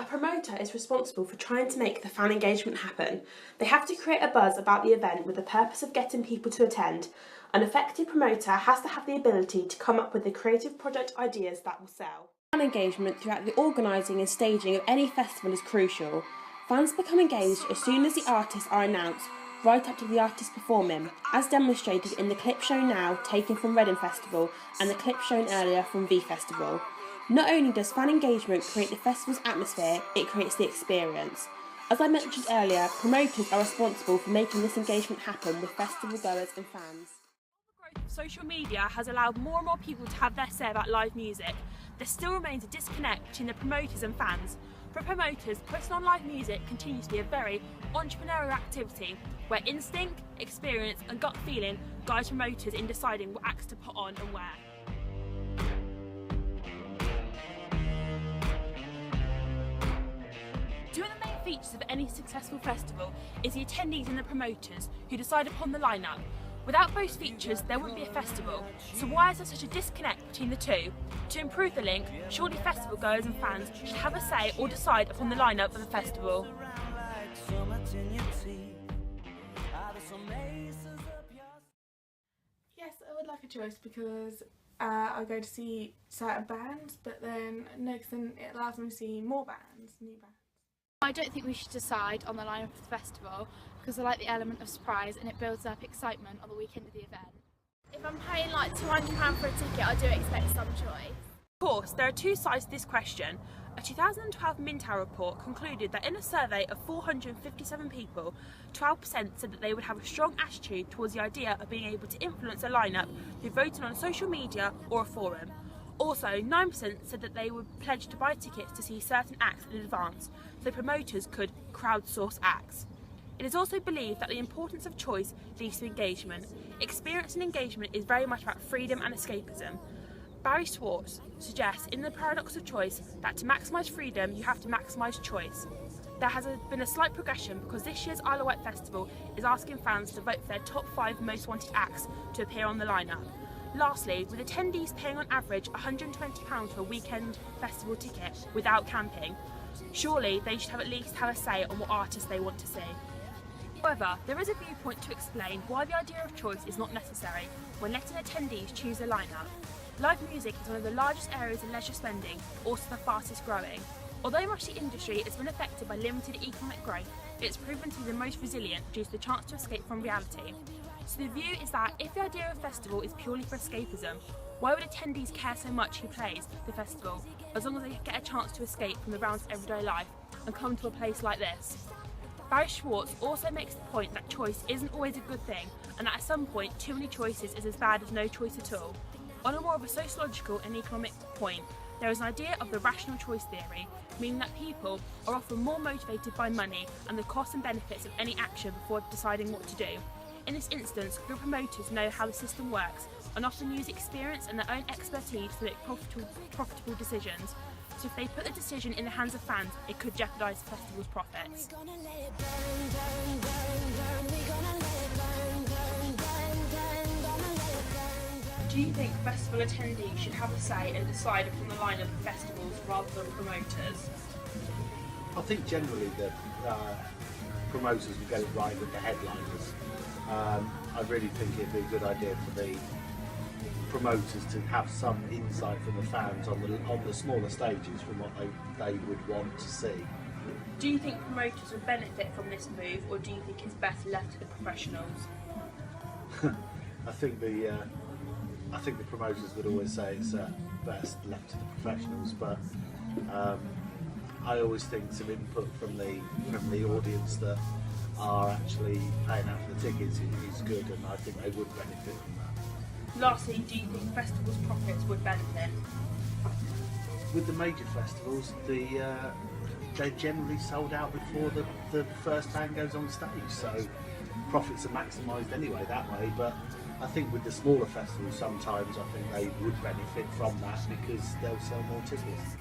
promoter is responsible for trying to make the fan engagement happen. They have to create a buzz about the event with the purpose of getting people to attend. An effective promoter has to have the ability to come up with the creative product ideas that will sell. Fan engagement throughout the organising and staging of any festival is crucial. Fans become engaged as soon as the artists are announced, right up to the artist performing, as demonstrated in the clip shown now taken from Reading Festival and the clip shown earlier from V Festival. Not only does fan engagement create the festival's atmosphere, it creates the experience. As I mentioned earlier, promoters are responsible for making this engagement happen with festival goers and fans. The growth of social media has allowed more and more people to have their say about live music. There still remains a disconnect between the promoters and fans. For promoters, putting on live music continues to be a very entrepreneurial activity where instinct, experience and gut feeling guide promoters in deciding what acts to put on and where. Two of the main features of any successful festival is the attendees and the promoters who decide upon the lineup. Without both features, there wouldn't be a festival. So why is there such a disconnect between the two? To improve the link, surely festival goers and fans should have a say or decide upon the lineup of the festival. Yes, I would like a choice because I go to see certain bands, but then next thing it allows me to see more bands, new bands. I don't think we should decide on the lineup of the festival because I like the element of surprise and it builds up excitement on the weekend of the event. If I'm paying like £200 for a ticket, I do expect some choice. Of course, there are two sides to this question. A 2012 Mintower report concluded that in a survey of 457 people, 12% said that they would have a strong attitude towards the idea of being able to influence a lineup through voting on social media or a forum. Also, 9% said that they would pledge to buy tickets to see certain acts in advance, so promoters could crowdsource acts. It is also believed that the importance of choice leads to engagement. Experience and engagement is very much about freedom and escapism. Barry Schwartz suggests in The Paradox of Choice that to maximise freedom you have to maximise choice. There has been a slight progression because this year's Isle of Wight Festival is asking fans to vote for their top 5 most wanted acts to appear on the lineup. Lastly, with attendees paying on average £120 for a weekend festival ticket without camping, surely they should at least have a say on what artists they want to see. However, there is a viewpoint to explain why the idea of choice is not necessary when letting attendees choose a lineup. Live music is one of the largest areas of leisure spending, also the fastest growing. Although much of the industry has been affected by limited economic growth, it's proven to be the most resilient due to the chance to escape from reality. So the view is that if the idea of a festival is purely for escapism, why would attendees care so much who plays the festival, as long as they get a chance to escape from the rounds of everyday life and come to a place like this? Barry Schwartz also makes the point that choice isn't always a good thing, and that at some point too many choices is as bad as no choice at all. On a more of a sociological and economic point, there is an idea of the rational choice theory, meaning that people are often more motivated by money and the costs and benefits of any action before deciding what to do. In this instance, good promoters know how the system works and often use experience and their own expertise to make profitable decisions. So if they put the decision in the hands of fans, it could jeopardise the festival's profits. Do you think festival attendees should have a say and decide upon the lineup of festivals rather than promoters? I think generally the promoters will get it right with the headliners. I really think it'd be a good idea for the promoters to have some insight from the fans on the smaller stages from what they would want to see. Do you think promoters would benefit from this move, or do you think it's best left to the professionals? I think the promoters would always say it's best left to the professionals, but I always think some input from the audience that are actually paying out for the tickets is good, and I think they would benefit from that. Lastly, do you think festivals' profits would benefit? With the major festivals, they're generally sold out before the first band goes on stage, so profits are maximised anyway that way. But I think with the smaller festivals, sometimes I think they would benefit from that because they'll sell more tickets.